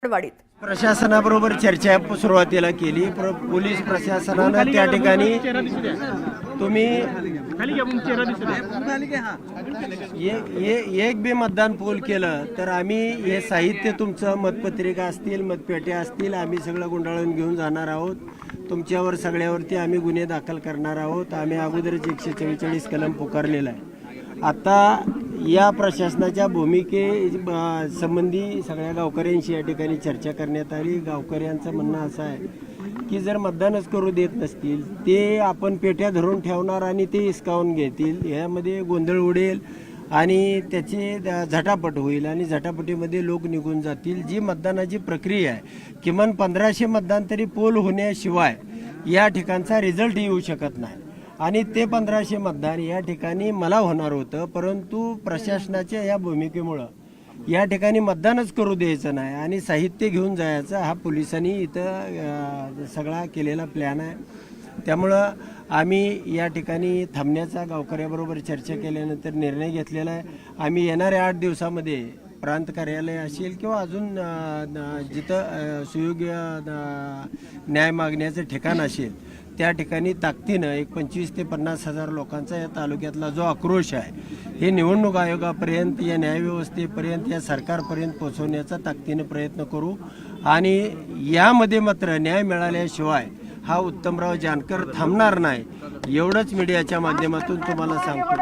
वाडीत प्रशासनाबरोबर चर्चा सुरुवातीला केली. पोलीस प्रशासनानं त्या ठिकाणी तुम्ही एक बी मतदान पोल केलं तर आम्ही हे साहित्य तुमचं मतपत्रिका असतील मतपेट्या असतील आम्ही सगळं गुंडाळून घेऊन जाणार आहोत. तुमच्यावर सगळ्यावरती आम्ही गुन्हे दाखल करणार आहोत. आम्ही अगोदरच 144 कलम पुकारलेला आहे. आता या प्रशासनाच्या भूमिके संबंधी सगळ्या गावकऱ्यांशी या ठिकाणी चर्चा करण्यात आली. गावकऱ्यांचं म्हणणं असं आहे की जर मतदानच करू देत नसतील ते आपण पेट्या धरून ठेवणार आणि ते हिसकावून घेतील. यामध्ये गोंधळ उडेल आणि त्याचे झटापट होईल आणि झटापटीमध्ये लोक निघून जातील. जी मतदानाची प्रक्रिया आहे किमान 1500 मतदान तरी पोल होण्याशिवाय या ठिकाणचा रिझल्ट येऊ शकत नाही. आणि ते 1500 मतदान या ठिकाणी मला होणार होतं, परंतु प्रशासनाच्या या भूमिकेमुळं या ठिकाणी मतदानच करू द्यायचं नाही आणि साहित्य घेऊन जायचं हा पोलिसांनी इथं सगळा केलेला प्लॅन आहे. त्यामुळं आम्ही या ठिकाणी थांबण्याचा गावकऱ्याबरोबर चर्चा केल्यानंतर निर्णय घेतलेला आहे. आम्ही येणाऱ्या 8 दिवसामध्ये प्रांत कार्यालय असेल किंवा अजून जिथं सुयोग्य न्याय मागण्याचं ठिकाण असेल त्या ठिकाणी ताकदीनं 25,000 ते 50,000 लोकांचा या तालुक्यातला जो आक्रोश आहे हे निवडणूक आयोगापर्यंत या न्यायव्यवस्थेपर्यंत या सरकारपर्यंत पोहोचवण्याचा ताकदीनं प्रयत्न करू. आणि यामध्ये मात्र न्याय मिळाल्याशिवाय हा उत्तमराव जानकर थांबणार नाही एवढंच मीडियाच्या माध्यमातून तुम्हाला सांगतो.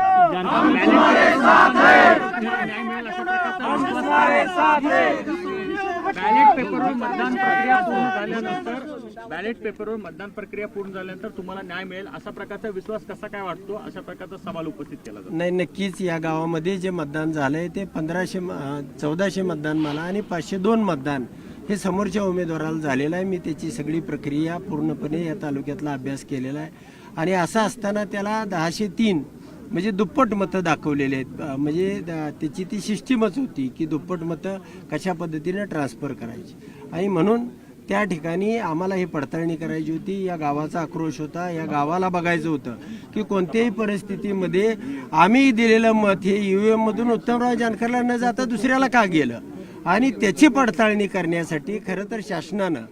बॅलेट पेपरवर मतदान प्रक्रिया पूर्ण झाल्यानंतर तुम्हाला न्याय मिळेल असा प्रकारचा विश्वास कसा काय वाटतो, अशा प्रकारचा सवाल उपस्थित केला जातो. नाही, नक्कीच या गावामध्ये जे मतदान झालंय ते 1400 मतदान मला आणि 502 मतदान हे समोरच्या उमेदवाराला झालेलं आहे. मी त्याची सगळी प्रक्रिया पूर्णपणे या तालुक्यातला अभ्यास केलेला आहे आणि असं असताना त्याला 1003 म्हणजे दुप्पट मतं दाखवलेले आहेत. म्हणजे त्याची ती सिस्टीमच होती की दुप्पट मतं कशा पद्धतीने ट्रान्सफर करायची आणि म्हणून त्या ठिकाणी आम्हाला ही पडताळणी करायची होती. या गावाचा आक्रोश होता. या गावाला बघायचं होतं की कोणत्याही परिस्थितीमध्ये आम्ही दिलेलं मत हे EVM मधून उत्तमराव जानकरला न जाता दुसऱ्याला का गेलं आणि त्याची पडताळणी करण्यासाठी खरं तर शासनानं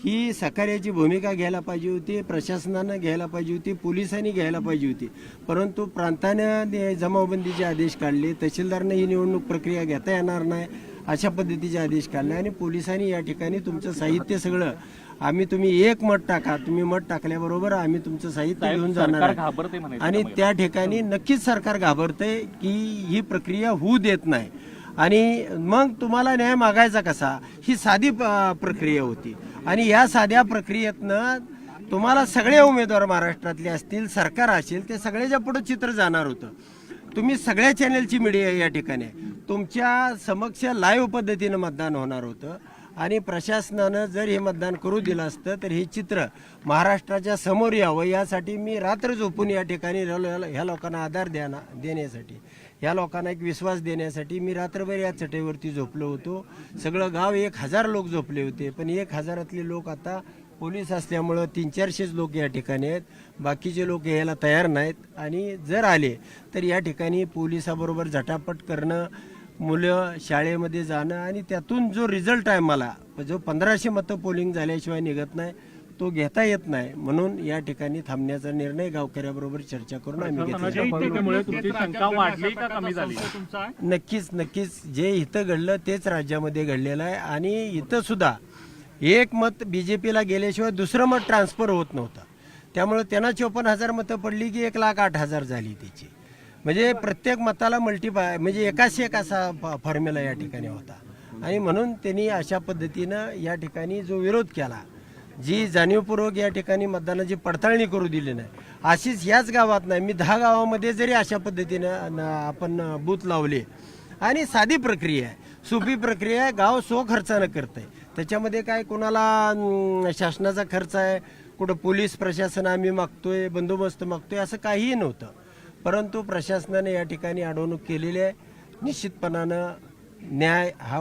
ही सहकार्याची भूमिका घ्यायला पाहिजे होती, प्रशासनानं घ्यायला पाहिजे होती, पोलिसांनी घ्यायला पाहिजे होती. परंतु प्रांतानं जमावबंदीचे आदेश काढले, तहसीलदारनं ही निवडणूक प्रक्रिया घेता येणार नाही अशा पद्धतीचे आदेश काढले आणि पोलिसांनी या ठिकाणी तुमचं साहित्य सगळं तुम्ही एक मत टाका, तुम्ही मत टाकल्याबरोबर आम्ही तुमचं साहित्य घेऊन जाणार आणि त्या ठिकाणी नक्कीच सरकार घाबरतंय की ही प्रक्रिया होऊ देत नाही आणि मग तुम्हाला न्याय मागायचा कसा, ही साधी प्रक्रिया होती. आणि या साध्या प्रक्रियेतनं तुम्हाला सगळे उमेदवार महाराष्ट्रातले असतील, सरकार असेल, ते सगळ्याच्या पुढे चित्र जाणार होतं. तुम्ही सगळ्या चॅनलची मीडिया या ठिकाणी तुमच्या समक्ष लाईव्ह पद्धतीनं मतदान होणार होतं आणि प्रशासनानं जर हे मतदान करू दिलं असतं तर हे चित्र महाराष्ट्राच्या समोर यावं यासाठी मी रात्र झोपून या ठिकाणी ह्या लोकांना आधार देण्यासाठी, ह्या लोकांना एक विश्वास देण्यासाठी मी रात्रभर या चटईवरती झोपलो होतो. सगळं गाव 1000 लोक झोपले होते, पण 1000तले लोक आता पोलीस असल्यामुळं 300-400 लोक या ठिकाणी आहेत. बाकीचे लोक यायला तयार नाहीत आणि जर आले तर या ठिकाणी पोलिसाबरोबर झटापट करणं, मुलं शाळेमध्ये जाणं आणि त्यातून जो रिझल्ट आहे मला जो 1500 मतं पोलिंग झाल्याशिवाय निघत नाही तो घेता येत नाही. म्हणून या ठिकाणी थांबण्याचा निर्णय गावकऱ्याबरोबर चर्चा करून आम्ही घेतला. नक्कीच जे इथं घडलं तेच राज्यामध्ये घडलेलं आहे आणि इथं सुद्धा एक मत BJPला गेल्याशिवाय दुसरं मत ट्रान्सफर होत नव्हतं. त्यामुळे त्यांना 54,000 मतं पडली की 1,08,000 झाली त्याची. म्हणजे प्रत्येक मताला मल्टिपाय म्हणजे 1 असा फॉर्म्युला या ठिकाणी होता आणि म्हणून त्यांनी अशा पद्धतीनं या ठिकाणी जो विरोध केला, जी जाणीवपूर्वक या ठिकाणी मतदानाची पडताळणी करू दिली नाही, अशीच याच गावात नाही मी 10 गावामध्ये जरी अशा पद्धतीनं आपण बूथ लावले आणि साधी प्रक्रिया आहे, सोपी प्रक्रिया आहे, गाव खर्चानं करतंय. त्याच्यामध्ये काय कोणाला शासनाचा खर्च आहे, कुठं पोलीस प्रशासन आम्ही मागतोय, बंदोबस्त मागतोय असं काहीही नव्हतं. परंतु प्रशासनाने या ठिकाणी अडवणूक केलेली आहे. निश्चितपणानं न्याय हा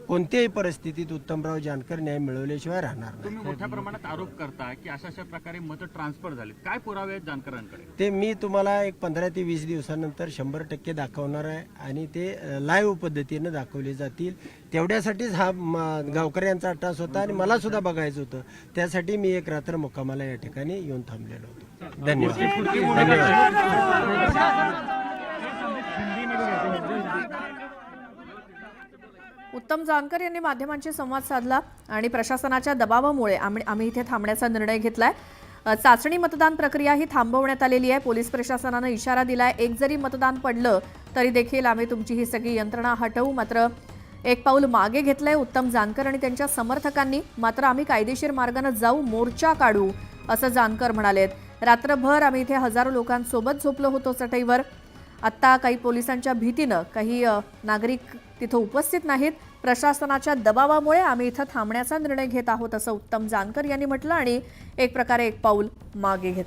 कोणत्याही परिस्थितीत उत्तमराव जानकर न्याय मिळवल्याशिवाय राहणार नाही. तुम्ही मोठ्या प्रमाणात आरोप करता की अशा प्रकारे मतं ट्रान्सफर झालीत, काय पुरावे आहेत जानकरांकडे? ते मी तुम्हाला एक 15 ते 20 दिवसानंतर 100% दाखवणार आहे आणि ते लाईव्ह पद्धतीनं दाखवले जातील. तेवढ्यासाठीच हा गावकऱ्यांचा अट्टास होता आणि मला सुद्धा बघायचं होतं. त्यासाठी मी एक रात्र मुक्कामाला या ठिकाणी येऊन थांबलेलो होतो. धन्यवाद. उत्तम जानकर यांनी माध्यमांशी संवाद साधला आणि प्रशासनाच्या दबावामुळे आम्ही इथे थांबण्याचा निर्णय घेतलाय. चाचणी मतदान प्रक्रिया ही थांबवण्यात आलेली आहे. पोलीस प्रशासनानं इशारा दिलाय, एक जरी मतदान पडलं तरी देखील आम्ही तुमची ही सगळी यंत्रणा हटवू. मात्र एक पाऊल मागे घेतलंय उत्तम जानकर आणि त्यांच्या समर्थकांनी. मात्र आम्ही कायदेशीर मार्गाने जाऊ, मोर्चा काढू असं जानकर म्हणालेत. रात्रभर आम्ही इथे हजारो लोकांसोबत झोपलो होतो चटईवर. आत्ता काही पोलिसांच्या भीतीनं काही नागरिक तिथं उपस्थित नाहीत. प्रशासनाच्या दबावामुळे आम्ही इथं थांबण्याचा निर्णय घेत आहोत असं उत्तम जानकर यांनी म्हटलं आणि एक प्रकारे एक पाऊल मागे घेतलं.